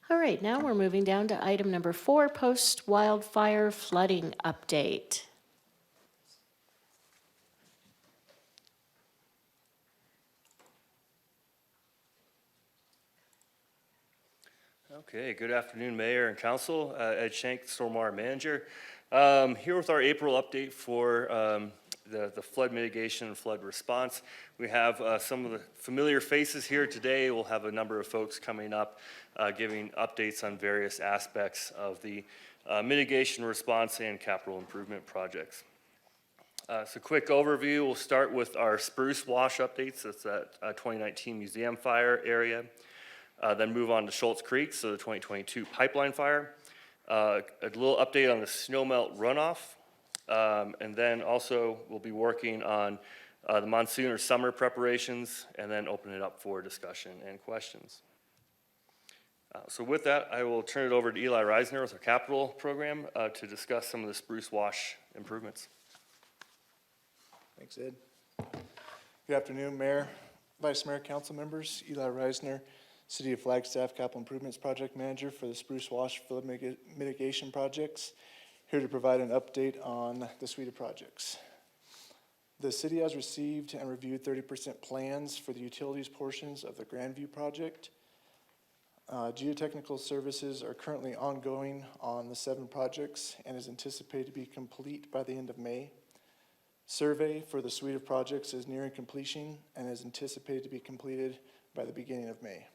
All right, now we're moving down to item number 4, post-wildfire flooding update. Okay, good afternoon, Mayor and Council. Ed Shank, Stormwater Manager. Here with our April update for the flood mitigation and flood response. We have some of the familiar faces here today. We'll have a number of folks coming up giving updates on various aspects of the mitigation response and capital improvement projects. So quick overview, we'll start with our spruce wash updates. That's that 2019 museum fire area. Then move on to Schultz Creek, so the 2022 pipeline fire. A little update on the snowmelt runoff. And then also we'll be working on the monsoon or summer preparations and then open it up for discussion and questions. So with that, I will turn it over to Eli Reisner with our capital program to discuss some of the spruce wash improvements. Thanks, Ed. Good afternoon, Mayor, Vice Mayor, Council members. Eli Reisner, City of Flagstaff Capital Improvements Project Manager for the Spruce Wash Flood Mitigation Projects, here to provide an update on the suite of projects. The city has received and reviewed 30% plans for the utilities portions of the Grandview project. Geotechnical services are currently ongoing on the 7 projects and is anticipated to be complete by the end of May. Survey for the suite of projects is nearing completion and is anticipated to be completed by the beginning of May.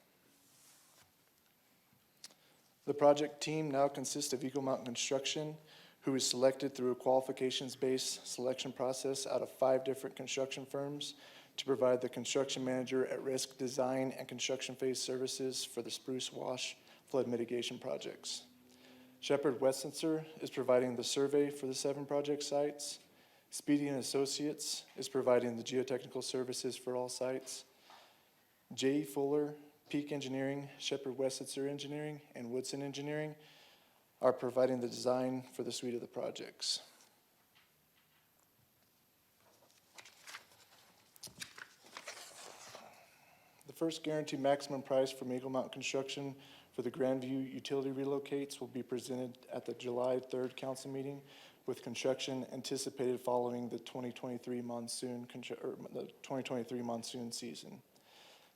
The project team now consists of Eagle Mountain Construction, who is selected through a qualifications-based selection process out of 5 different construction firms to provide the construction manager at risk design and construction phase services for the Spruce Wash flood mitigation projects. Shepherd Westminster is providing the survey for the 7 project sites. Speedy and Associates is providing the geotechnical services for all sites. J. Fuller, Peak Engineering, Shepherd Westminster Engineering, and Woodson Engineering are providing the design for the suite of the projects. The first guaranteed maximum price from Eagle Mountain Construction for the Grandview utility relocates will be presented at the July 3rd council meeting, with construction anticipated following the 2023 monsoon season.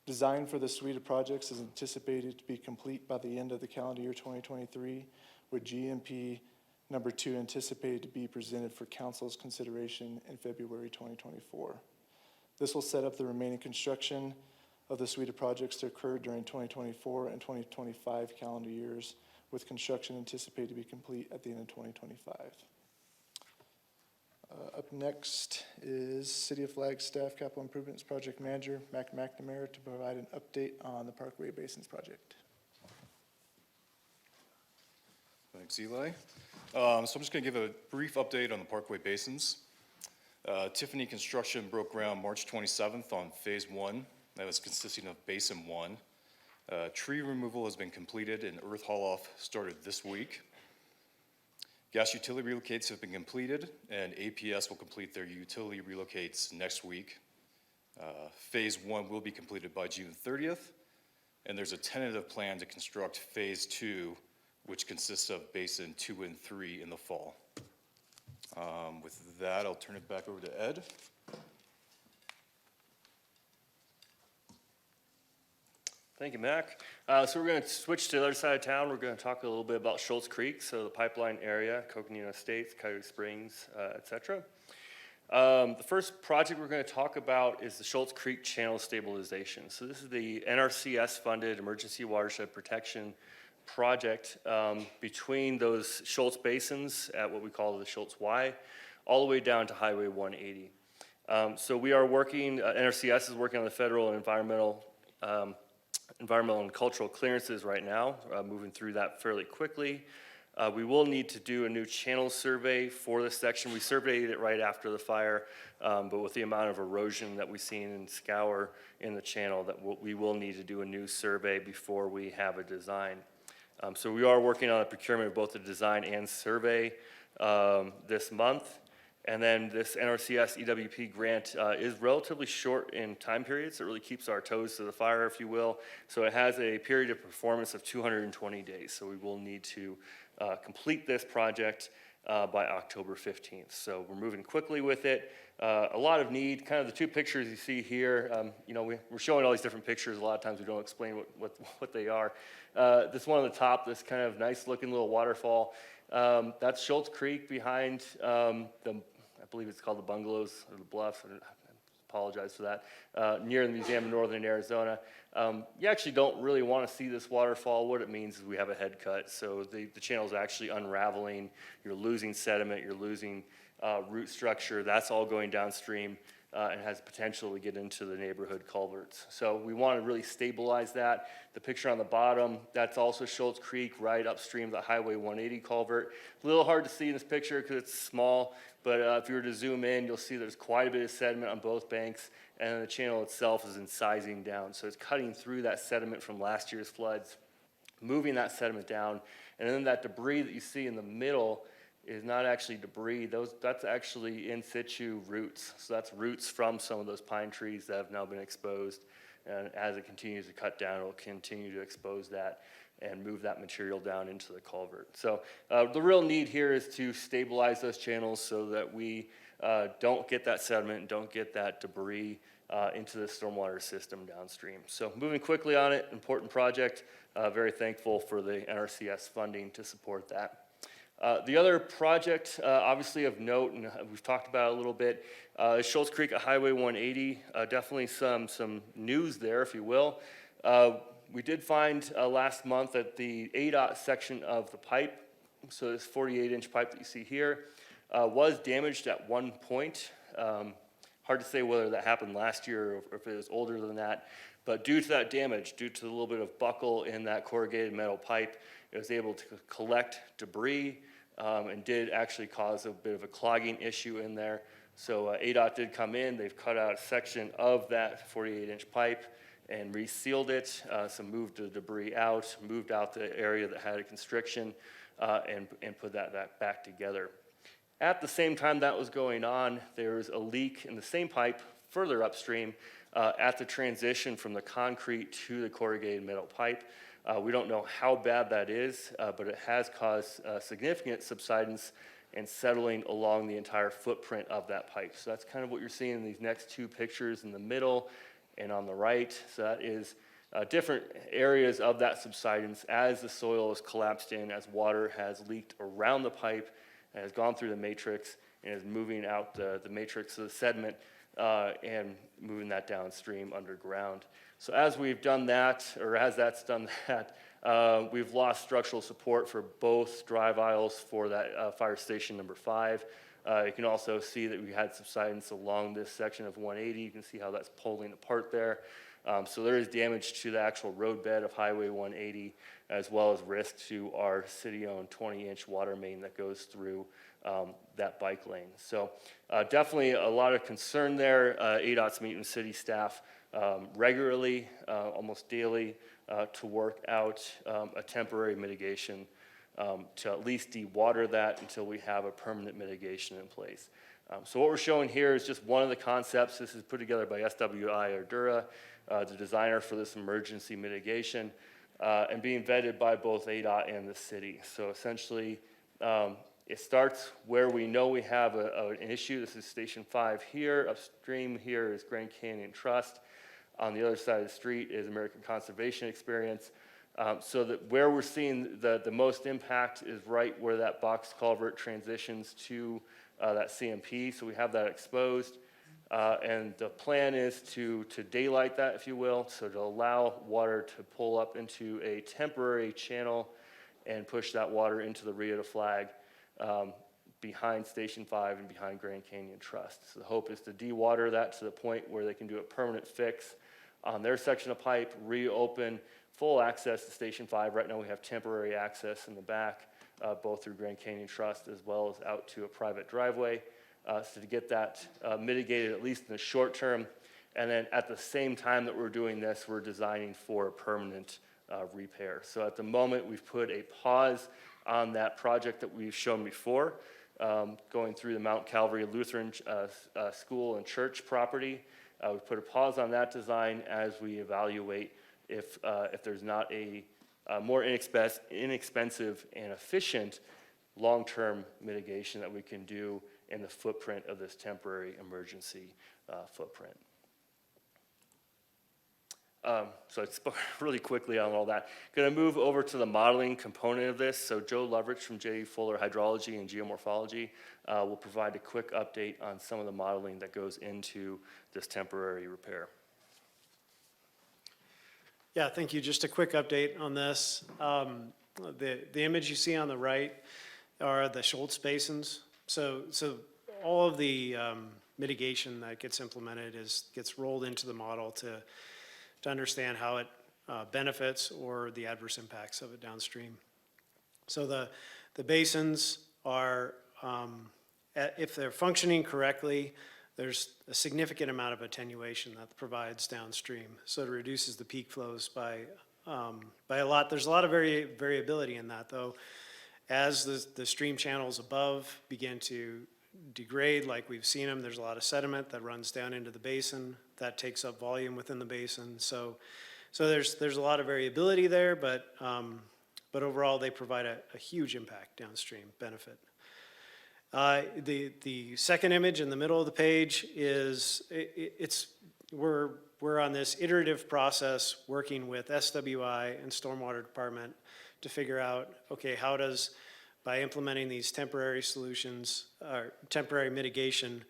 Design for the suite of projects is anticipated to be complete by the end of the calendar year 2023, with GMP number 2 anticipated to be presented for council's consideration in February 2024. This will set up the remaining construction of the suite of projects to occur during 2024 and 2025 calendar years, with construction anticipated to be complete at the end of 2025. Up next is City of Flagstaff Capital Improvements Project Manager, Mac McNamara, to provide an update on the Parkway Basins project. Thanks, Eli. So I'm just going to give a brief update on the Parkway Basins. Tiffany Construction broke ground March 27th on Phase 1. That was consisting of Basin 1. Tree removal has been completed and earth haul-off started this week. Gas utility relocates have been completed, and APS will complete their utility relocates next week. Phase 1 will be completed by June 30th, and there's a tentative plan to construct Phase 2, which consists of Basin 2 and 3 in the fall. With that, I'll turn it back over to Ed. Thank you, Mac. So we're going to switch to the other side of town. We're going to talk a little bit about Schultz Creek, so the pipeline area, Coconino Estates, Coyote Springs, etc. The first project we're going to talk about is the Schultz Creek Channel Stabilization. So this is the NRCS-funded Emergency Watershed Protection project between those Schultz basins at what we call the Schultz Y, all the way down to Highway 180. So we are working, NRCS is working on the federal and environmental and cultural clearances right now, moving through that fairly quickly. We will need to do a new channel survey for this section. We surveyed it right after the fire, but with the amount of erosion that we've seen and scour in the channel, that we will need to do a new survey before we have a design. So we are working on a procurement of both the design and survey this month. And then this NRCS EWP grant is relatively short in time periods. It really keeps our toes to the fire, if you will. So it has a period of performance of 220 days. So we will need to complete this project by October 15th. So we're moving quickly with it. A lot of need, kind of the two pictures you see here, you know, we're showing all these different pictures. A lot of times we don't explain what they are. This one on the top, this kind of nice looking little waterfall, that's Schultz Creek behind I believe it's called the Bungalows or the Bluffs. I apologize for that. Near the Museum of Northern Arizona. You actually don't really want to see this waterfall. What it means is we have a head cut. So the channel is actually unraveling. You're losing sediment. You're losing root structure. That's all going downstream and has potential to get into the neighborhood culverts. So we want to really stabilize that. The picture on the bottom, that's also Schultz Creek right upstream of the Highway 180 culvert. A little hard to see in this picture because it's small, but if you were to zoom in, you'll see there's quite a bit of sediment on both banks, and the channel itself is incising down. So it's cutting through that sediment from last year's floods, moving that sediment down, and then that debris that you see in the middle is not actually debris. That's actually in situ roots. So that's roots from some of those pine trees that have now been exposed. And as it continues to cut down, it'll continue to expose that and move that material down into the culvert. So the real need here is to stabilize those channels so that we don't get that sediment and don't get that debris into the stormwater system downstream. So moving quickly on it, important project. Very thankful for the NRCS funding to support that. The other project, obviously of note, and we've talked about it a little bit, is Schultz Creek at Highway 180. Definitely some news there, if you will. We did find last month that the ADOT section of the pipe, so this 48-inch pipe that you see here, was damaged at one point. Hard to say whether that happened last year or if it was older than that. But due to that damage, due to a little bit of buckle in that corrugated metal pipe, it was able to collect debris and did actually cause a bit of a clogging issue in there. So ADOT did come in. They've cut out a section of that 48-inch pipe and resealed it. So moved the debris out, moved out the area that had a constriction, and put that back together. At the same time that was going on, there was a leak in the same pipe further upstream at the transition from the concrete to the corrugated metal pipe. We don't know how bad that is, but it has caused significant subsidence and settling along the entire footprint of that pipe. So that's kind of what you're seeing in these next two pictures in the middle and on the right. So that is different areas of that subsidence as the soil has collapsed in, as water has leaked around the pipe, and has gone through the matrix and is moving out the matrix of the sediment and moving that downstream underground. So as we've done that, or as that's done that, we've lost structural support for both drive aisles for that fire station number 5. You can also see that we had subsidence along this section of 180. You can see how that's pulling apart there. So there is damage to the actual roadbed of Highway 180, as well as risk to our city-owned 20-inch water main that goes through that bike lane. So definitely a lot of concern there. ADOT's meeting with city staff regularly, almost daily, to work out a temporary mitigation to at least de-water that until we have a permanent mitigation in place. So what we're showing here is just one of the concepts. This is put together by SWI Ardura, the designer for this emergency mitigation, and being vetted by both ADOT and the city. So essentially, it starts where we know we have an issue. This is Station 5 here. Upstream here is Grand Canyon Trust. On the other side of the street is American Conservation Experience. So that where we're seeing the most impact is right where that box culvert transitions to that CMP. So we have that exposed. And the plan is to daylight that, if you will, so to allow water to pull up into a temporary channel and push that water into the Rio de Flag behind Station 5 and behind Grand Canyon Trust. So the hope is to de-water that to the point where they can do a permanent fix on their section of pipe, reopen full access to Station 5. Right now we have temporary access in the back, both through Grand Canyon Trust as well as out to a private driveway. So to get that mitigated, at least in the short term. And then at the same time that we're doing this, we're designing for a permanent repair. So at the moment, we've put a pause on that project that we've shown before. going through the Mount Calvary Lutheran School and Church property. We put a pause on that design as we evaluate if there's not a more inexpensive and efficient long-term mitigation that we can do in the footprint of this temporary emergency footprint. So I spoke really quickly on all that. Going to move over to the modeling component of this. So Joe Lovrich from J. Fuller Hydrology and Geomorphology will provide a quick update on some of the modeling that goes into this temporary repair. Yeah, thank you. Just a quick update on this. The image you see on the right are the Schultz basins. So all of the mitigation that gets implemented gets rolled into the model to understand how it benefits or the adverse impacts of it downstream. So the basins are, if they're functioning correctly, there's a significant amount of attenuation that provides downstream. So it reduces the peak flows by a lot. There's a lot of variability in that, though. As the stream channels above begin to degrade, like we've seen them, there's a lot of sediment that runs down into the basin that takes up volume within the basin. So there's a lot of variability there, but overall they provide a huge impact downstream benefit. The second image in the middle of the page is we're on this iterative process working with SWI and Stormwater Department to figure out, okay, how does, by implementing these temporary solutions or temporary mitigation,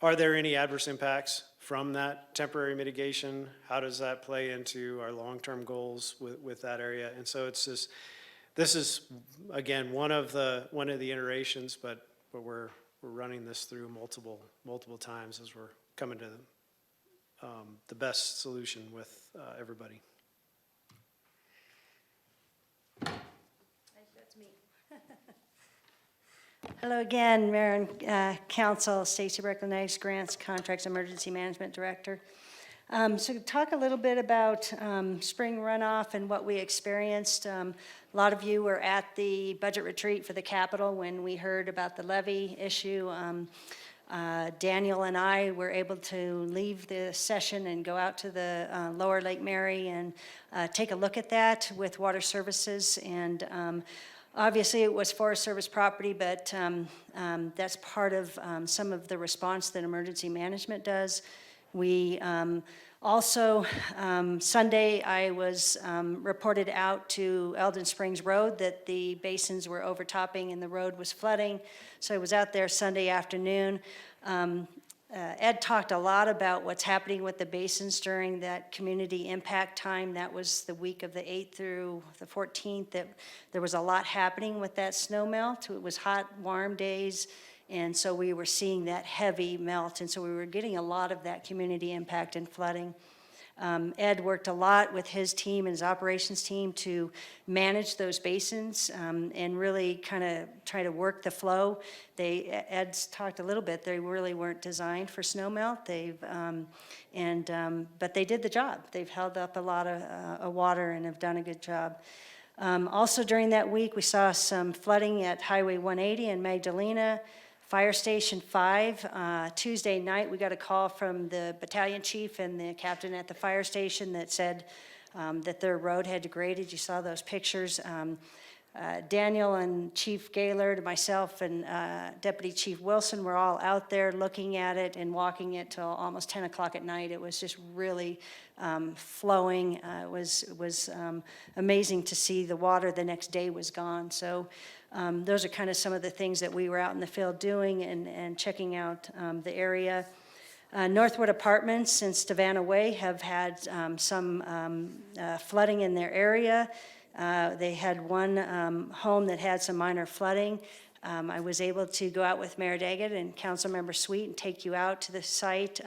are there any adverse impacts from that temporary mitigation? How does that play into our long-term goals with that area? And so this is again one of the iterations, but we're running this through multiple times as we're coming to the best solution with everybody. That's me. Hello again, Mayor and Council. Stacy Breckland-Eggs, Grants, Contracts, Emergency Management Director. So talk a little bit about spring runoff and what we experienced. A lot of you were at the budget retreat for the Capitol when we heard about the levee issue. Daniel and I were able to leave the session and go out to the lower Lake Mary and take a look at that with Water Services. And obviously it was Forest Service property, but that's part of some of the response that emergency management does. We also, Sunday, I was reported out to Eldon Springs Road that the basins were overtopping and the road was flooding. So I was out there Sunday afternoon. Ed talked a lot about what's happening with the basins during that community impact time. That was the week of the 8th through the 14th. There was a lot happening with that snow melt. It was hot, warm days. And so we were seeing that heavy melt, and so we were getting a lot of that community impact and flooding. Ed worked a lot with his team and his operations team to manage those basins and really kind of try to work the flow. Ed's talked a little bit, they really weren't designed for snow melt. But they did the job. They've held up a lot of water and have done a good job. Also during that week, we saw some flooding at Highway 180 in Magdalena. Fire Station 5, Tuesday night, we got a call from the battalion chief and the captain at the fire station that said that their road had degraded. You saw those pictures. Daniel and Chief Gaylord, myself and Deputy Chief Wilson were all out there looking at it and walking it till almost 10 o'clock at night. It was just really flowing. It was amazing to see the water the next day was gone. So those are kind of some of the things that we were out in the field doing and checking out the area. Northwood Apartments and Savannah Way have had some flooding in their area. They had one home that had some minor flooding. I was able to go out with Mayor Daggett and Councilmember Sweet and take you out to the site.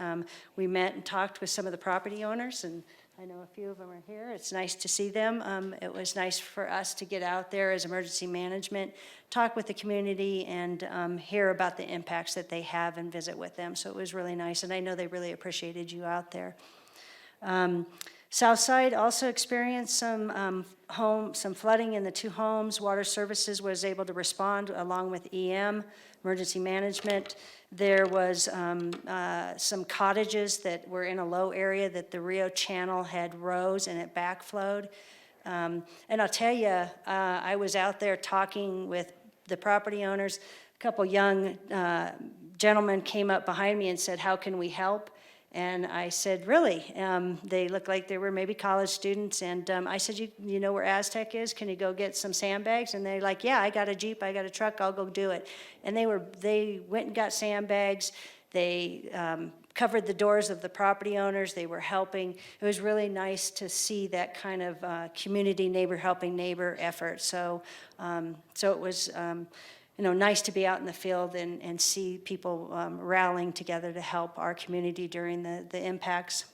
We met and talked with some of the property owners, and I know a few of them are here. It's nice to see them. It was nice for us to get out there as emergency management, talk with the community, and hear about the impacts that they have and visit with them. So it was really nice, and I know they really appreciated you out there. Southside also experienced some flooding in the two homes. Water Services was able to respond along with EM, Emergency Management. There was some cottages that were in a low area that the Rio Channel had rose and it backflowed. And I'll tell you, I was out there talking with the property owners. A couple young gentlemen came up behind me and said, "How can we help?" And I said, "Really?" They looked like they were maybe college students. And I said, you know where Aztec is? Can you go get some sandbags? And they're like, "Yeah, I got a Jeep, I got a truck, I'll go do it." And they went and got sandbags. They covered the doors of the property owners. They were helping. It was really nice to see that kind of community neighbor helping neighbor effort. So it was nice to be out in the field and see people rallying together to help our community during the impacts.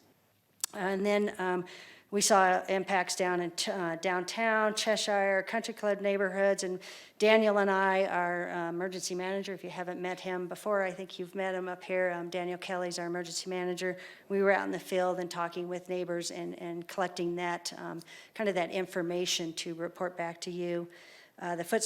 And then we saw impacts down in downtown, Cheshire, country club neighborhoods, and Daniel and I, our emergency manager, if you haven't met him before, I think you've met him up here. Daniel Kelly's our emergency manager. We were out in the field and talking with neighbors and collecting that, kind of that information to report back to you. The foot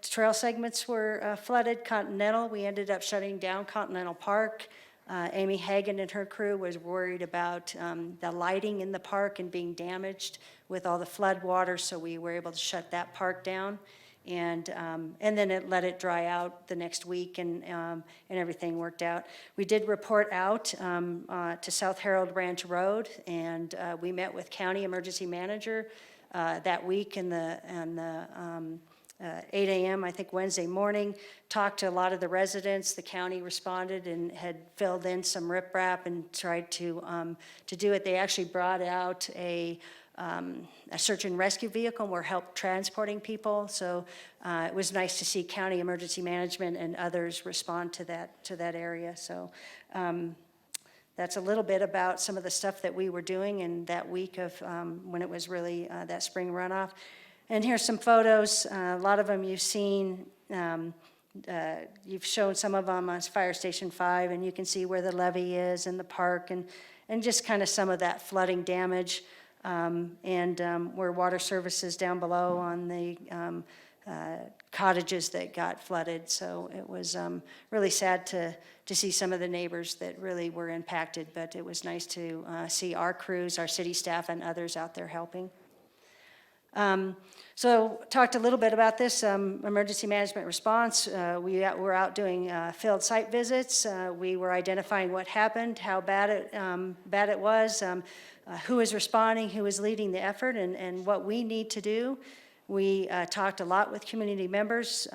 trail segments were flooded. Continental, we ended up shutting down Continental Park. Amy Hagan and her crew was worried about the lighting in the park and being damaged with all the flood water, so we were able to shut that park down. And then let it dry out the next week, and everything worked out. We did report out to South Harold Ranch Road, and we met with County Emergency Manager that week in the 8 a.m., I think Wednesday morning, talked to a lot of the residents. The county responded and had filled in some riprap and tried to do it. They actually brought out a search and rescue vehicle and were help transporting people. So it was nice to see County Emergency Management and others respond to that area. So that's a little bit about some of the stuff that we were doing in that week of when it was really that spring runoff. And here's some photos. A lot of them you've seen. You've shown some of them on Fire Station 5, and you can see where the levee is and the park, and just kind of some of that flooding damage. Where Water Services down below on the cottages that got flooded. So it was really sad to see some of the neighbors that really were impacted, but it was nice to see our crews, our city staff, and others out there helping. So talked a little bit about this emergency management response. We were out doing field site visits. We were identifying what happened, how bad it was, who was responding, who was leading the effort, and what we need to do. We talked a lot with community members.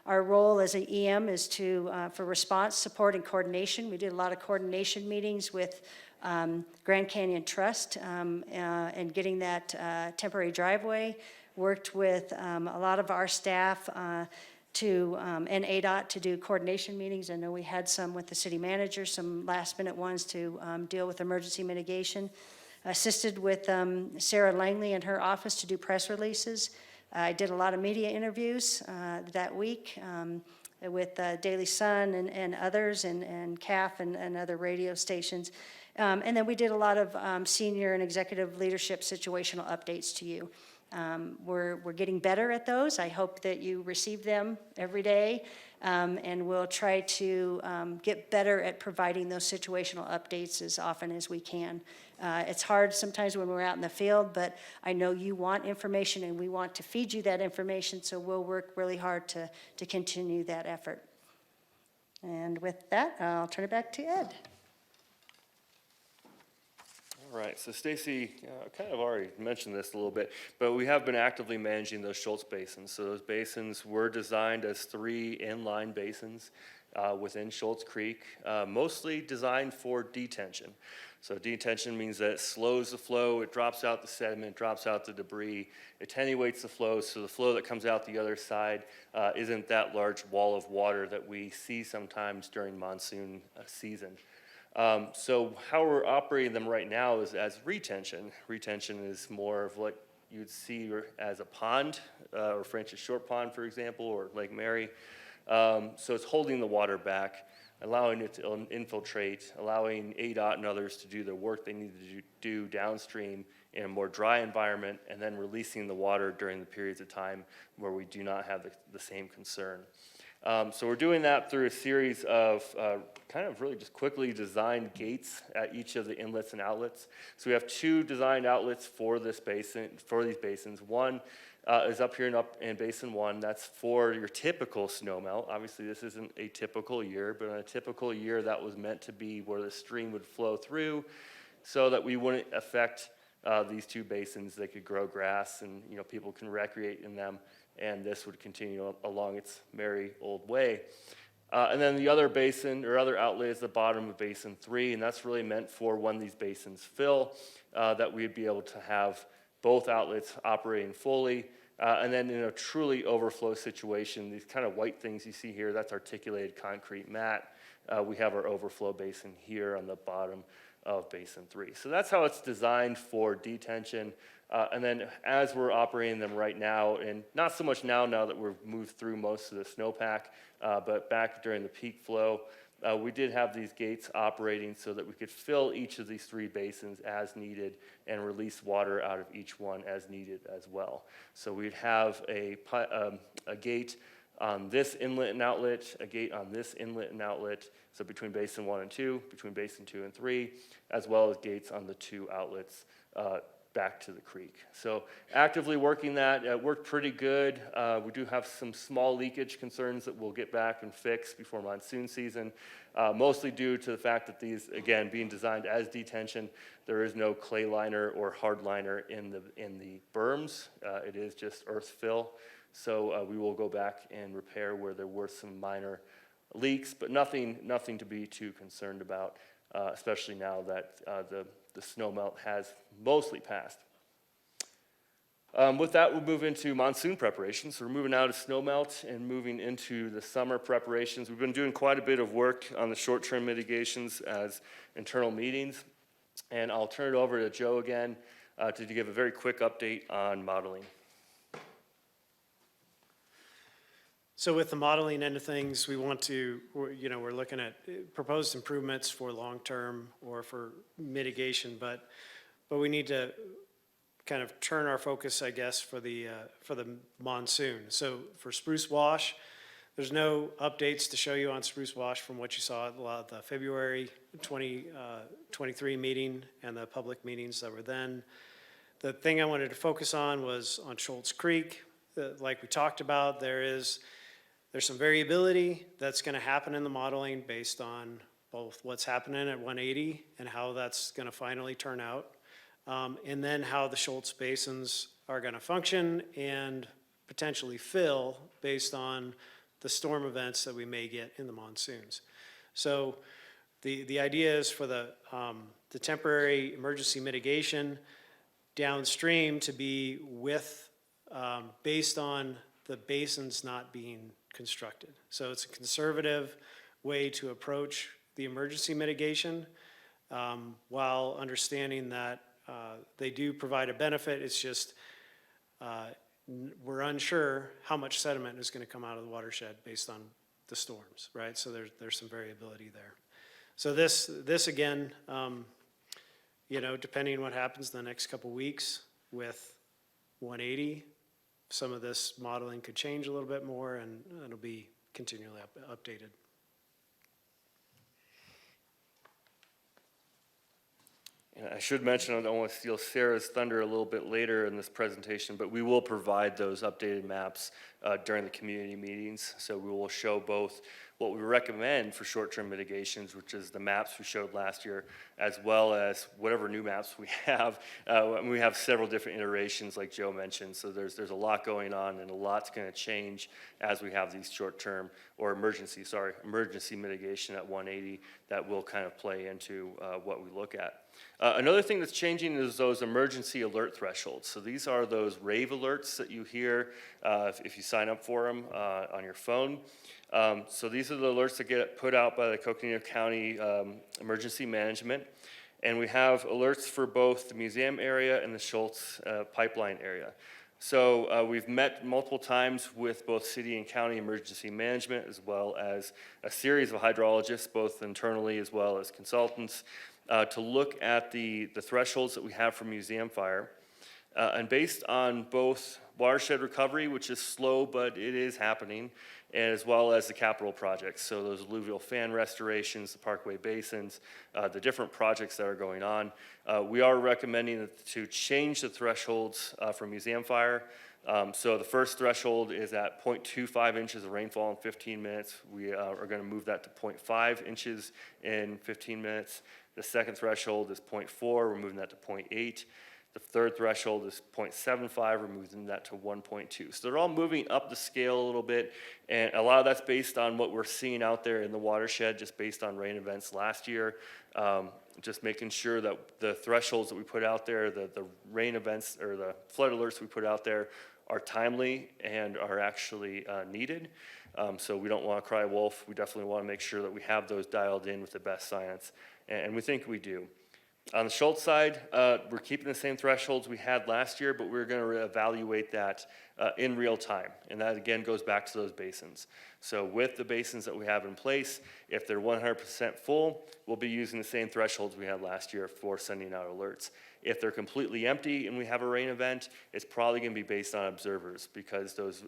Our role as an EM is for response, support, and coordination. We did a lot of coordination meetings with Grand Canyon Trust and getting that temporary driveway. Worked with a lot of our staff and ADOT to do coordination meetings. I know we had some with the city manager, some last minute ones to deal with emergency mitigation. Assisted with Sarah Langley and her office to do press releases. I did a lot of media interviews that week with Daily Sun and others, and CAF and other radio stations. And then we did a lot of senior and executive leadership situational updates to you. We're getting better at those. I hope that you receive them every day, and we'll try to get better at providing those situational updates as often as we can. It's hard sometimes when we're out in the field, but I know you want information and we want to feed you that information, so we'll work really hard to continue that effort. And with that, I'll turn it back to Ed. All right, so Stacy kind of already mentioned this a little bit, but we have been actively managing those Schultz basins. So those basins were designed as 3 inline basins within Schultz Creek, mostly designed for detention. So detention means that it slows the flow, it drops out the sediment, drops out the debris, attenuates the flow, so the flow that comes out the other side isn't that large wall of water that we see sometimes during monsoon season. So how we're operating them right now is as retention. Retention is more of what you'd see as a pond, or Francis Short Pond, for example, or Lake Mary. So it's holding the water back, allowing it to infiltrate, allowing ADOT and others to do the work they need to do downstream in a more dry environment, and then releasing the water during the periods of time where we do not have the same concern. So we're doing that through a series of kind of really just quickly designed gates at each of the inlets and outlets. So we have 2 designed outlets for this basin, for these basins. One is up here in Basin 1. That's for your typical snowmelt. Obviously, this isn't a typical year, but in a typical year, that was meant to be where the stream would flow through so that we wouldn't affect these 2 basins. They could grow grass and people can recreate in them, and this would continue along its merry old way. And then the other basin or other outlet is the bottom of Basin 3, and that's really meant for when these basins fill, that we'd be able to have both outlets operating fully. And then in a truly overflow situation, these kind of white things you see here, that's articulated concrete mat. We have our overflow basin here on the bottom of Basin 3. So that's how it's designed for detention. And then as we're operating them right now, and not so much now that we've moved through most of the snowpack, but back during the peak flow, we did have these gates operating so that we could fill each of these 3 basins as needed and release water out of each one as needed as well. So we'd have a gate on this inlet and outlet, a gate on this inlet and outlet, so between Basin 1 and 2, between Basin 2 and 3, as well as gates on the 2 outlets back to the creek. So actively working that, it worked pretty good. We do have some small leakage concerns that we'll get back and fix before monsoon season, mostly due to the fact that these, again, being designed as detention, there is no clay liner or hard liner in the berms. It is just earth fill. So we will go back and repair where there were some minor leaks, but nothing to be too concerned about, especially now that the snowmelt has mostly passed. With that, we'll move into monsoon preparations. So we're moving out of snowmelt and moving into the summer preparations. We've been doing quite a bit of work on the short-term mitigations as internal meetings. And I'll turn it over to Joe again to give a very quick update on modeling. So with the modeling end of things, we're looking at proposed improvements for long-term or for mitigation, but we need to kind of turn our focus, I guess, for the monsoon. So for Spruce Wash, there's no updates to show you on Spruce Wash from what you saw at the February 2023 meeting and the public meetings that were then. The thing I wanted to focus on was on Schultz Creek. Like we talked about, there's some variability that's going to happen in the modeling based on both what's happening at 180 and how that's going to finally turn out, and then how the Schultz basins are going to function and potentially fill based on the storm events that we may get in the monsoons. So the idea is for the temporary emergency mitigation downstream to be based on the basins not being constructed. So it's a conservative way to approach the emergency mitigation while understanding that they do provide a benefit. It's just we're unsure how much sediment is going to come out of the watershed based on the storms, right? So there's some variability there. So this again, depending on what happens in the next couple weeks with 180, some of this modeling could change a little bit more, and it'll be continually updated. And I should mention, I don't want to steal Sarah's thunder a little bit later in this presentation, but we will provide those updated maps during the community meetings. So we will show both what we recommend for short-term mitigations, which is the maps we showed last year, as well as whatever new maps we have. We have several different iterations, like Joe mentioned, so there's a lot going on, and a lot's going to change as we have these short-term, or emergency mitigation at 180 that will kind of play into what we look at. Another thing that's changing is those emergency alert thresholds. So these are those rave alerts that you hear if you sign up for them on your phone. So these are the alerts that get put out by the Coconino County Emergency Management. And we have alerts for both the museum area and the Schultz pipeline area. So we've met multiple times with both city and county emergency management, as well as a series of hydrologists, both internally as well as consultants. to look at the thresholds that we have for museum fire. And based on both watershed recovery, which is slow, but it is happening, as well as the capital projects. So those alluvial fan restorations, the parkway basins, the different projects that are going on. We are recommending to change the thresholds for museum fire. So the first threshold is at 0.25 inches of rainfall in 15 minutes. We are going to move that to 0.5 inches in 15 minutes. The second threshold is 0.4. We're moving that to 0.8. The third threshold is 0.75, we're moving that to 1.2. So they're all moving up the scale a little bit, and a lot of that's based on what we're seeing out there in the watershed, just based on rain events last year. Just making sure that the thresholds that we put out there, the rain events or the flood alerts we put out there are timely and are actually needed. So we don't want to cry wolf. We definitely want to make sure that we have those dialed in with the best science, and we think we do. On the Schultz side, we're keeping the same thresholds we had last year, but we're going to evaluate that in real time. And that, again, goes back to those basins. So with the basins that we have in place, if they're 100% full, we'll be using the same thresholds we had last year for sending out alerts. If they're completely empty and we have a rain event, it's probably going to be based on observers, because those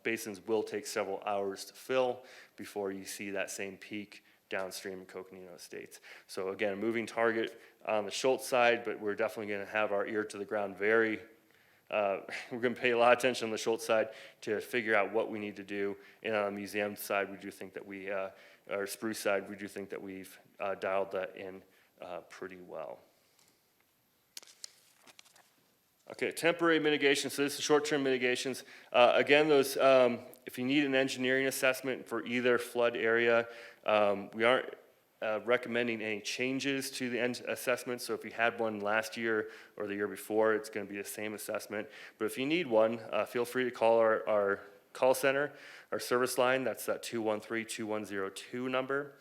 basins will take several hours to fill before you see that same peak downstream in Coconino Estates. So again, a moving target on the Schultz side, but we're definitely going to have our ear to the ground we're going to pay a lot of attention on the Schultz side to figure out what we need to do. And on the museum side, we do think that our Spruce side, we do think that we've dialed that in pretty well. Okay, temporary mitigation. So this is short-term mitigations. Again, those, if you need an engineering assessment for either flood area, we aren't recommending any changes to the end assessment. So if you had one last year or the year before, it's going to be the same assessment. But if you need one, feel free to call our call center, our service line. That's that 213-2102 number.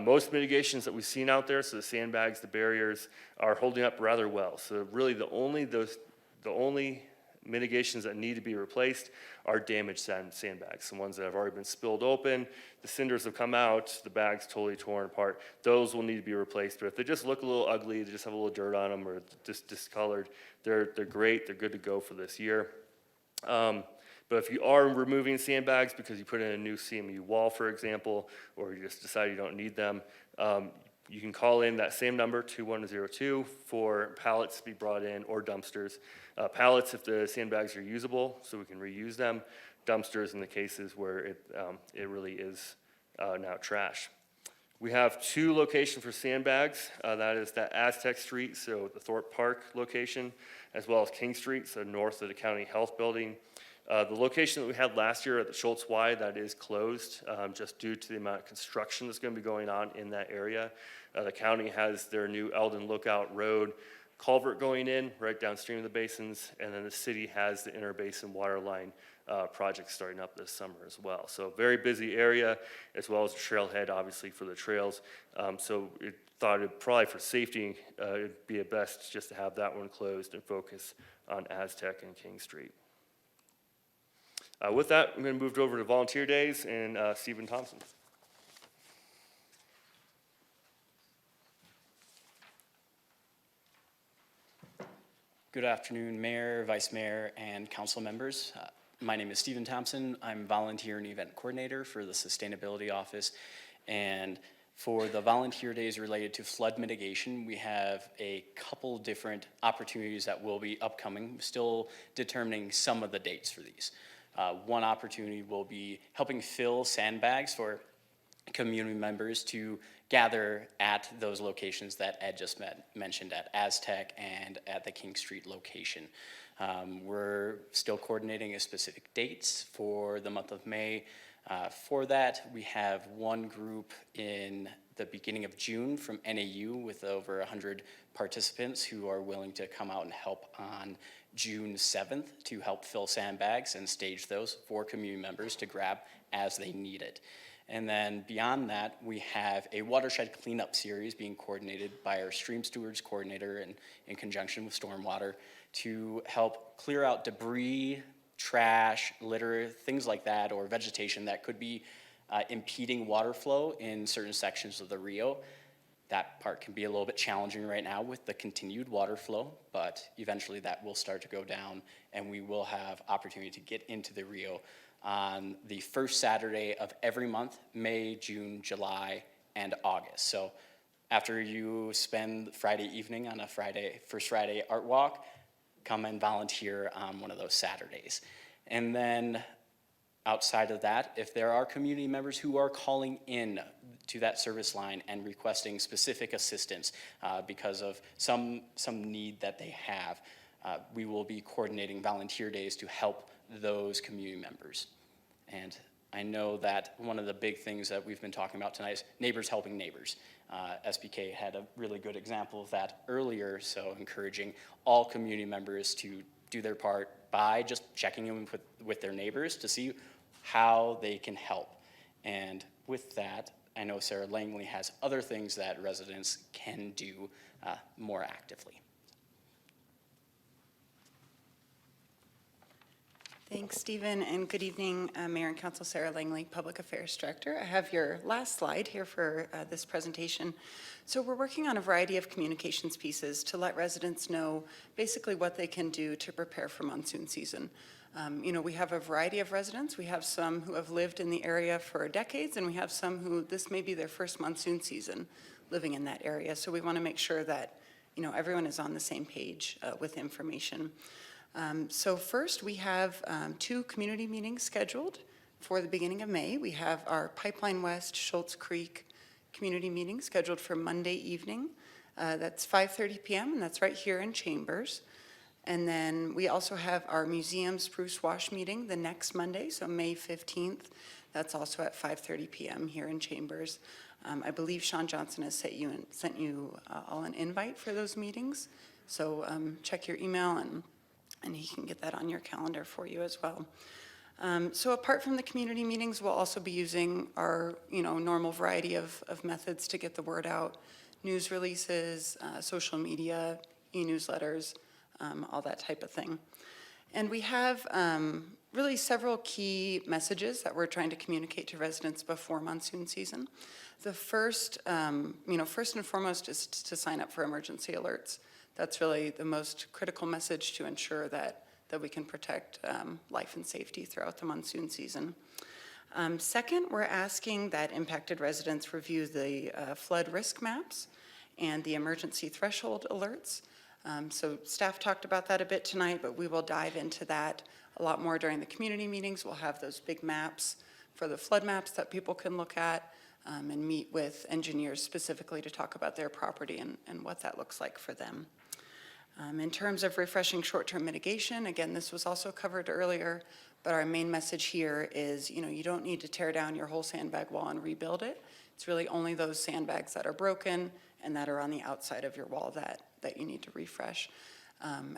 Most mitigations that we've seen out there, so the sandbags, the barriers, are holding up rather well. So really the only mitigations that need to be replaced are damaged sandbags, the ones that have already been spilled open, the cinders have come out, the bag's totally torn apart. Those will need to be replaced. But if they just look a little ugly, they just have a little dirt on them, or just discolored, they're great, they're good to go for this year. But if you are removing sandbags because you put in a new CMU wall, for example, or you just decide you don't need them, you can call in that same number, 2102, for pallets to be brought in, or dumpsters. Pallets if the sandbags are usable, so we can reuse them. Dumpsters in the cases where it really is now trash. We have two locations for sandbags. That is that Aztec Street, so the Thorpe Park location, as well as King Street, so north of the County Health Building. The location that we had last year at the Schultz Y, that is closed just due to the amount of construction that's going to be going on in that area. The county has their new Eldon Lookout Road culvert going in right downstream of the basins, and then the city has the interbasin water line project starting up this summer as well. So very busy area, as well as a trailhead, obviously, for the trails. So it thought it probably for safety, it'd be best just to have that one closed and focus on Aztec and King Street. With that, I'm going to move over to volunteer days and Stephen Thompson. Good afternoon, Mayor, Vice Mayor, and council members. My name is Stephen Thompson. I'm volunteer and event coordinator for the Sustainability Office. And for the volunteer days related to flood mitigation, we have a couple different opportunities that will be upcoming, still determining some of the dates for these. One opportunity will be helping fill sandbags for community members to gather at those locations that Ed just mentioned, at Aztec and at the King Street location. We're still coordinating specific dates for the month of May. For that, we have one group in the beginning of June from NAU with over 100 participants who are willing to come out and help on June 7th to help fill sandbags and stage those for community members to grab as they need it. And then beyond that, we have a watershed cleanup series being coordinated by our stream stewards coordinator and in conjunction with stormwater to help clear out debris, trash, litter, things like that, or vegetation that could be impeding water flow in certain sections of the Rio. That part can be a little bit challenging right now with the continued water flow, but eventually that will start to go down and we will have opportunity to get into the Rio on the first Saturday of every month, May, June, July, and August. So after you spend Friday evening on a first Friday art walk, come and volunteer on one of those Saturdays. And then outside of that, if there are community members who are calling in to that service line and requesting specific assistance because of some need that they have, we will be coordinating volunteer days to help those community members. And I know that one of the big things that we've been talking about tonight is neighbors helping neighbors. SBK had a really good example of that earlier, so encouraging all community members to do their part by just checking in with their neighbors to see how they can help. And with that, I know Sarah Langley has other things that residents can do more actively. Thanks, Stephen, and good evening, Mayor and Council. Sarah Langley, Public Affairs Director. I have your last slide here for this presentation. So we're working on a variety of communications pieces to let residents know basically what they can do to prepare for monsoon season. We have a variety of residents. We have some who have lived in the area for decades, and we have some who this may be their first monsoon season living in that area. So we want to make sure that, everyone is on the same page with information. So first, we have 2 community meetings scheduled for the beginning of May. We have our Pipeline West Schultz Creek community meeting scheduled for Monday evening. That's 5:30 p.m., and that's right here in Chambers. And then we also have our Museum Spruce Wash meeting the next Monday, so May 15th. That's also at 5:30 p.m. here in Chambers. I believe Sean Johnson has sent you all an invite for those meetings. So check your email and he can get that on your calendar for you as well. So apart from the community meetings, we'll also be using our normal variety of methods to get the word out. News releases, social media, e-newsletters, all that type of thing. And we have really several key messages that we're trying to communicate to residents before monsoon season. The first, first and foremost is to sign up for emergency alerts. That's really the most critical message to ensure that we can protect life and safety throughout the monsoon season. Second, we're asking that impacted residents review the flood risk maps and the emergency threshold alerts. So staff talked about that a bit tonight, but we will dive into that a lot more during the community meetings. We'll have those big maps for the flood maps that people can look at and meet with engineers specifically to talk about their property and what that looks like for them. In terms of refreshing short-term mitigation, again, this was also covered earlier, but our main message here is, you don't need to tear down your whole sandbag wall and rebuild it. It's really only those sandbags that are broken and that are on the outside of your wall that you need to refresh.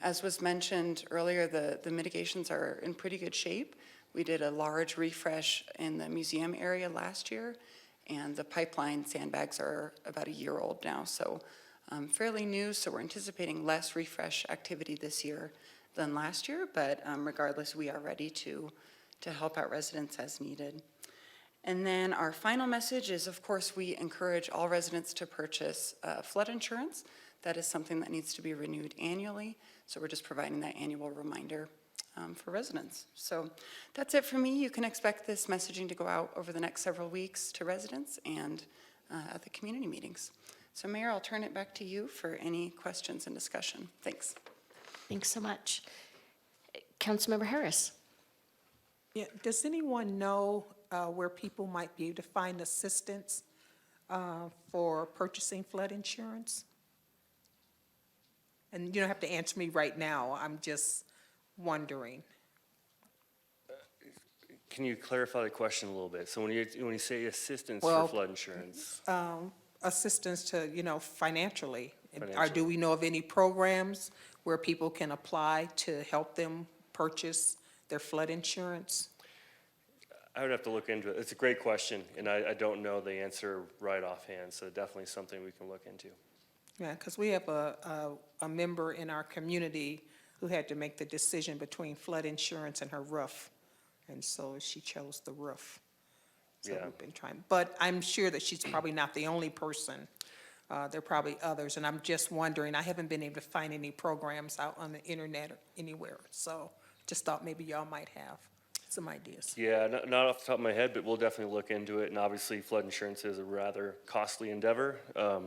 As was mentioned earlier, the mitigations are in pretty good shape. We did a large refresh in the museum area last year, and the pipeline sandbags are about a year old now, so fairly new, so we're anticipating less refresh activity this year than last year, but regardless, we are ready to help out residents as needed. And then our final message is, of course, we encourage all residents to purchase flood insurance. That is something that needs to be renewed annually, so we're just providing that annual reminder for residents. So that's it for me. You can expect this messaging to go out over the next several weeks to residents and at the community meetings. So Mayor, I'll turn it back to you for any questions and discussion. Thanks. Thanks so much. Councilmember Harris. Yeah, does anyone know where people might be able to find assistance for purchasing flood insurance? And you don't have to answer me right now, I'm just wondering. Can you clarify the question a little bit? So when you say assistance for Well, flood insurance, Assistance to, financially. Or Financially. do we know of any programs where people can apply to help them purchase their flood insurance? I would have to look into it. It's a great question, and I don't know the answer right offhand, so definitely something we can look into. Yeah, because we have a member in our community who had to make the decision between flood insurance and her roof, and so she chose the roof. So Yeah. we've been trying, but I'm sure that she's probably not the only person There are probably others, and I'm just wondering, I haven't been able to find any programs out on the internet or anywhere, so just thought maybe y'all might have some ideas. Yeah, not off the top of my head, but we'll definitely look into it. And obviously, flood insurance is a rather costly endeavor.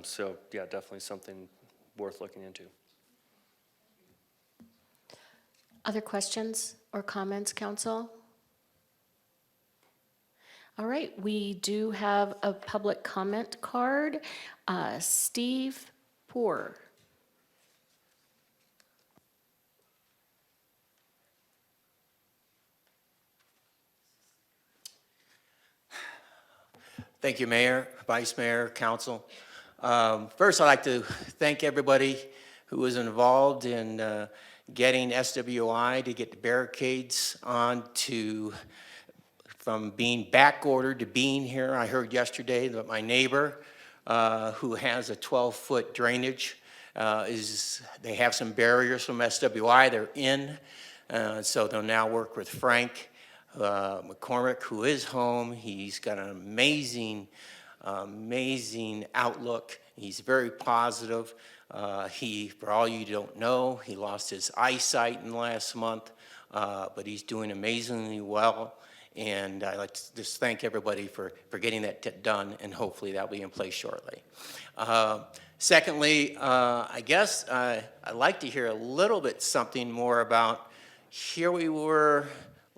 So yeah, definitely something worth looking into. Other questions or comments, council? All right, we do have a public comment card. Steve Poor. Thank you, Mayor, Vice Mayor, Council. First, I'd like to thank everybody who was involved in getting SWI to get the barricades on from being back ordered to being here. I heard yesterday that my neighbor, who has a 12-foot drainage, they have some barriers from SWI. They're in, so they'll now work with Frank McCormick, who is home. He's got an amazing outlook. He's very positive. For all you don't know, he lost his eyesight in the last month, but he's doing amazingly well. And I'd like to just thank everybody for getting that done, and hopefully that'll be in place shortly. Secondly, I guess I'd like to hear a little bit something more about, here we were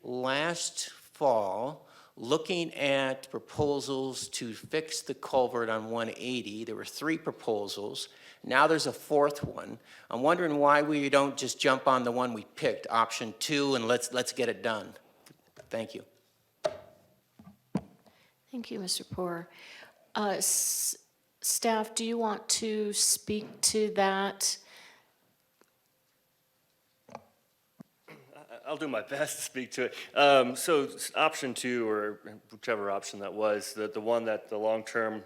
last fall looking at proposals to fix the culvert on 180. There were 3 proposals. Now there's a 4th one. I'm wondering why we don't just jump on the one we picked, option 2, and let's get it done. Thank you. Thank you, Mr. Poor. Staff, do you want to speak to that? I'll do my best to speak to it. So option 2, or whichever option that was, the one that the long-term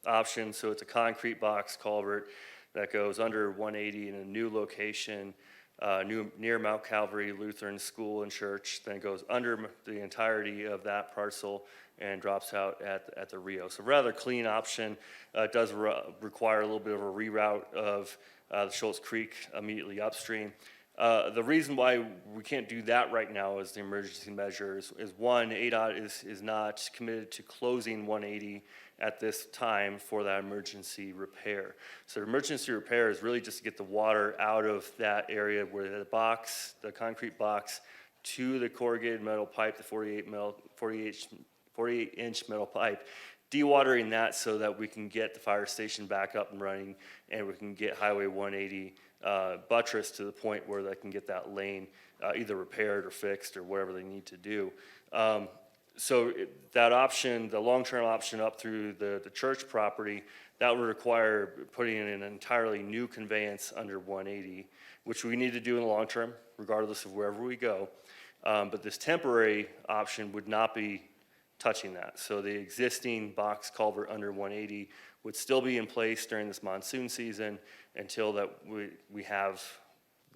option, so it's a concrete box culvert that goes under 180 in a new location, near Mount Calvary Lutheran School and Church, then goes under the entirety of that parcel and drops out at the Rio. So rather clean option. It does require a little bit of a reroute of the Schultz Creek immediately upstream. The reason why we can't do that right now as the emergency measures is one, ADOT is not committed to closing 180 at this time for that emergency repair. So emergency repair is really just to get the water out of that area where the concrete box to the corrugated metal pipe, the 48-inch metal pipe, dewatering that so that we can get the fire station back up and running, and we can get Highway 180 buttress to the point where they can get that lane either repaired or fixed or whatever they need to do. That option, the long-term option up through the church property, that would require putting in an entirely new conveyance under 180, which we need to do in the long term, regardless of wherever we go. But this temporary option would not be touching that. So the existing box culvert under 180 would still be in place during this monsoon season until that we have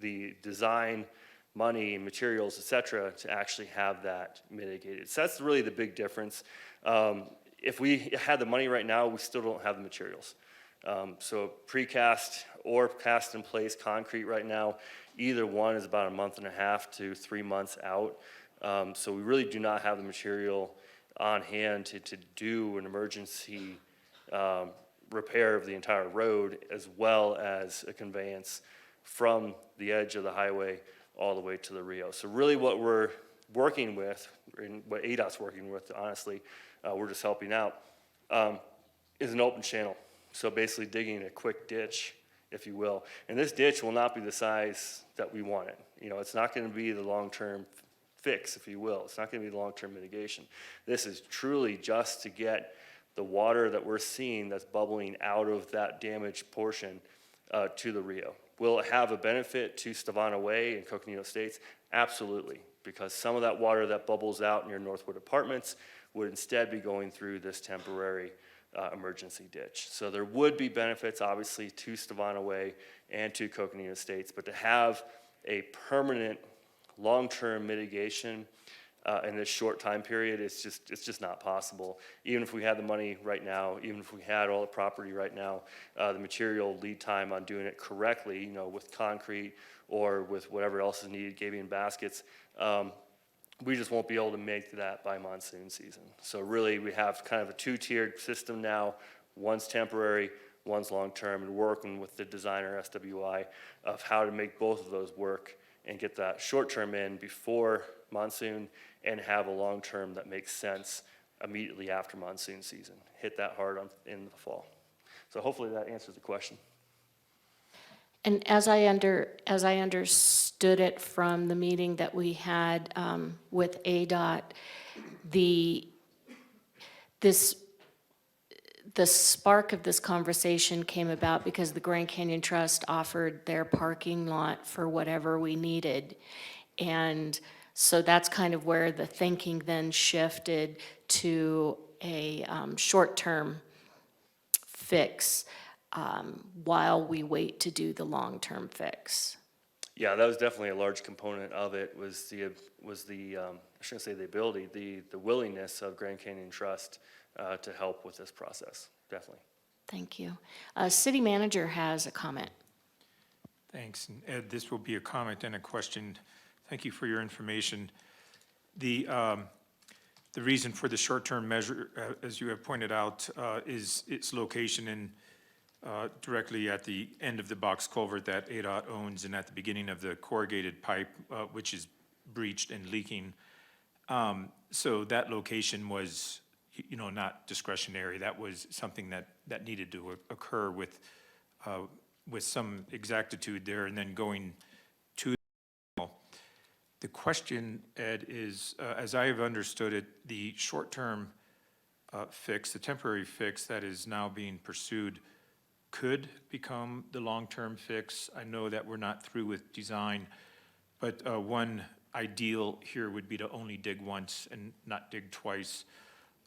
the design, money, materials, et cetera, to actually have that mitigated. So that's really the big difference. If we had the money right now, we still don't have the materials. So precast or cast in place concrete right now, either one is about 1.5 to 3 months out. So we really do not have the material on hand to do an emergency repair of the entire road, as well as a conveyance from the edge of the highway all the way to the Rio. So really what we're working with, and what ADOT's working with, honestly, we're just helping out, is an open channel. So basically digging a quick ditch, if you will. And this ditch will not be the size that we want it. You know, it's not gonna be the long-term fix, if you will. It's not gonna be the long-term mitigation. This is truly just to get the water that we're seeing that's bubbling out of that damaged portion to the Rio. Will it have a benefit to Stavana Way and Coconino Estates? Absolutely, because some of that water that bubbles out near Northwood Apartments would instead be going through this temporary emergency ditch. So there would be benefits, obviously, to Stavana Way and to Coconino Estates, but to have a permanent long-term mitigation in this short time period, it's just not possible. Even if we had the money right now, even if we had all the property right now, the material lead time on doing it correctly, you know, with concrete or with whatever else is needed, Gabion baskets, we just won't be able to make that by monsoon season. So really, we have kind of a two-tiered system now. One's temporary, one's long-term, and working with the designer SWI of how to make both of those work and get that short-term in before monsoon and have a long-term that makes sense immediately after monsoon season. Hit that hard in the fall. So hopefully that answers the question. And as I understood it from the meeting that we had with ADOT, the spark of this conversation came about because the Grand Canyon Trust offered their parking lot for whatever we needed. And so that's kind of where the thinking then shifted to a short-term fix while we wait to do the long-term fix. Yeah, that was definitely a large component of it, was the I shouldn't say the ability, the willingness of Grand Canyon Trust to help with this process, definitely. Thank you. City manager has a comment. Thanks. And Ed, this will be a comment and a question. Thank you for your information. The reason for the short-term measure, as you have pointed out, is its location in directly at the end of the box culvert that ADOT owns and at the beginning of the corrugated pipe, which is breached and leaking. So that location was, you know, not discretionary. That was something that needed to occur with some exactitude there, and then going to the question, Ed, is, as I have understood it, the short-term fix, the temporary fix that is now being pursued could become the long-term fix. I know that we're not through with design, but one ideal here would be to only dig once and not dig twice.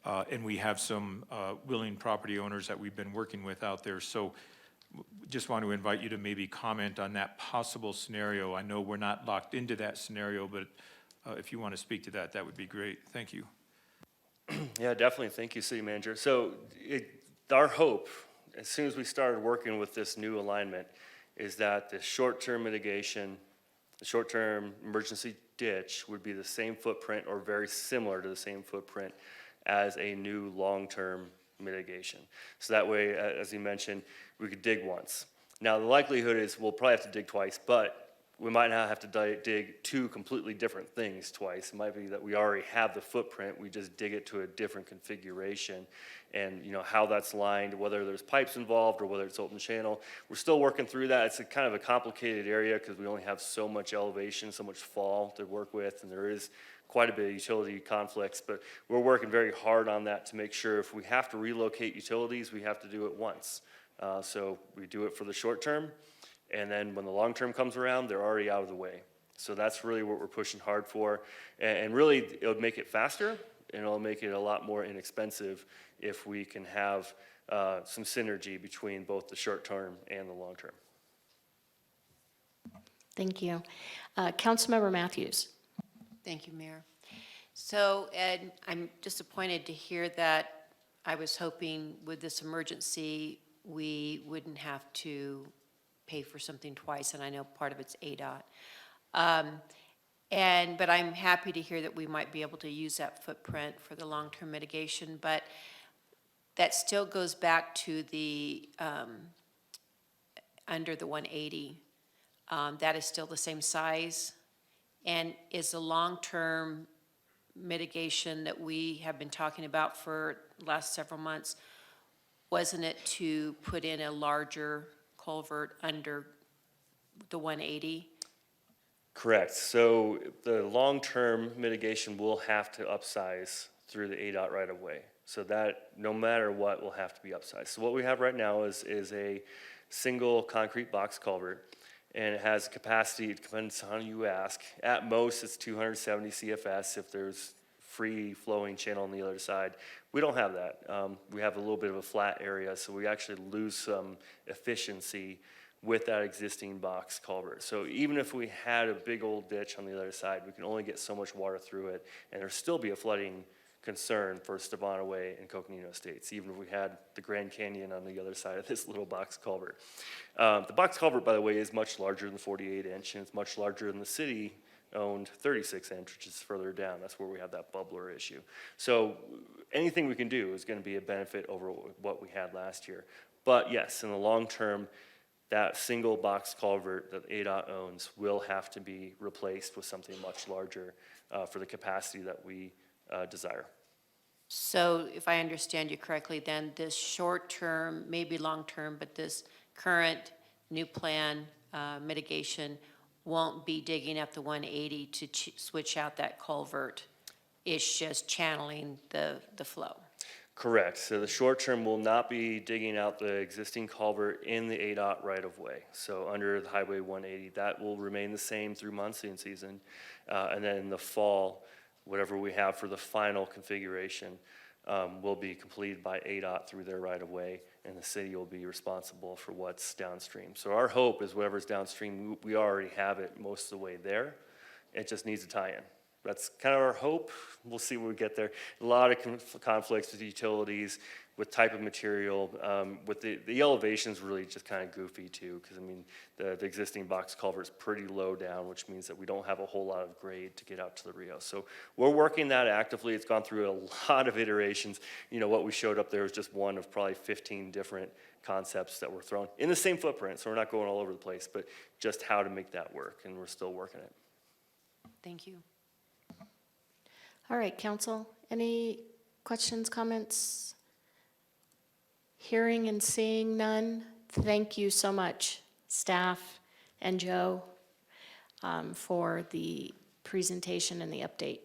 And we have some willing property owners that we've been working with out there. So just want to invite you to maybe comment on that possible scenario. I know we're not locked into that scenario, but if you want to speak to that, that would be great. Thank you. Yeah, definitely. Thank you, City Manager. So our hope, as soon as we started working with this new alignment, is that the short-term mitigation, the short-term emergency ditch would be the same footprint or very similar to the same footprint as a new long-term mitigation. So that way, as you mentioned, we could dig once. Now, the likelihood is we'll probably have to dig twice, but we might not have to dig two completely different things twice. It might be that we already have the footprint, we just dig it to a different configuration. And you know how that's lined, whether there's pipes involved or whether it's open channel. We're still working through that. It's a kind of a complicated area because we only have so much elevation, so much fall to work with, and there is quite a bit of utility conflicts, but we're working very hard on that to make sure if we have to relocate utilities, we have to do it once. So we do it for the short term, and then when the long term comes around, they're already out of the way. So that's really what we're pushing hard for, and really it would make it faster, and it'll make it a lot more inexpensive if we can have some synergy between both the short term and the long term. Thank you. Councilmember Matthews. Thank you, Mayor. So, Ed, I'm disappointed to hear that. I was hoping with this emergency, we wouldn't have to pay for something twice, and I know part of it's ADOT. But I'm happy to hear that we might be able to use that footprint for the long-term mitigation, but that still goes back to the, under the 180. That is still the same size, and is the long-term mitigation that we have been talking about for the last several months, wasn't it to put in a larger culvert under the 180? Correct. So the long-term mitigation will have to upsize through the ADOT right of way. So that no matter what will have to be upsized. So what we have right now is a single concrete box culvert, and it has capacity, it depends on who you ask. At most, it's 270 CFS if there's free flowing channel on the other side. We don't have that. We have a little bit of a flat area, so we actually lose some efficiency with that existing box culvert. So even if we had a big old ditch on the other side, we can only get so much water through it, and there'd still be a flooding concern for Stevana Way and Coconino Estates, even if we had the Grand Canyon on the other side of this little box culvert. The box culvert, by the way, is much larger than 48-inch, and it's much larger than the city-owned 36-inch, which is further down. That's where we have that bubbler issue. So anything we can do is going to be a benefit over what we had last year. But yes, in the long term, that single box culvert that ADOT owns will have to be replaced with something much larger for the capacity that we desire. So if I understand you correctly, then this short-term, maybe long-term, but this current new plan mitigation won't be digging up the 180 to switch out that culvert. It's just channeling the flow. Correct. So the short term will not be digging out the existing culvert in the ADOT right-of-way. So under the Highway 180, that will remain the same through monsoon season. And then in the fall, whatever we have for the final configuration will be completed by ADOT through their right-of-way, and the city will be responsible for what's downstream. So our hope is whatever's downstream, we already have it most of the way there. It just needs a tie-in. That's kind of our hope. We'll see when we get there. A lot of conflicts with utilities, with type of material, with the elevation's really just kind of goofy too, because I mean, the existing box culvert's pretty low down, which means that we don't have a whole lot of grade to get out to the Rio. So we're working that actively. It's gone through a lot of iterations. You know, what we showed up there was just one of probably 15 different concepts that were thrown in the same footprint, so we're not going all over the place, but just how to make that work, and we're still working it. Thank you. All right, council, any questions, comments? Hearing and seeing none, thank you so much, staff and Joe, for the presentation and the update.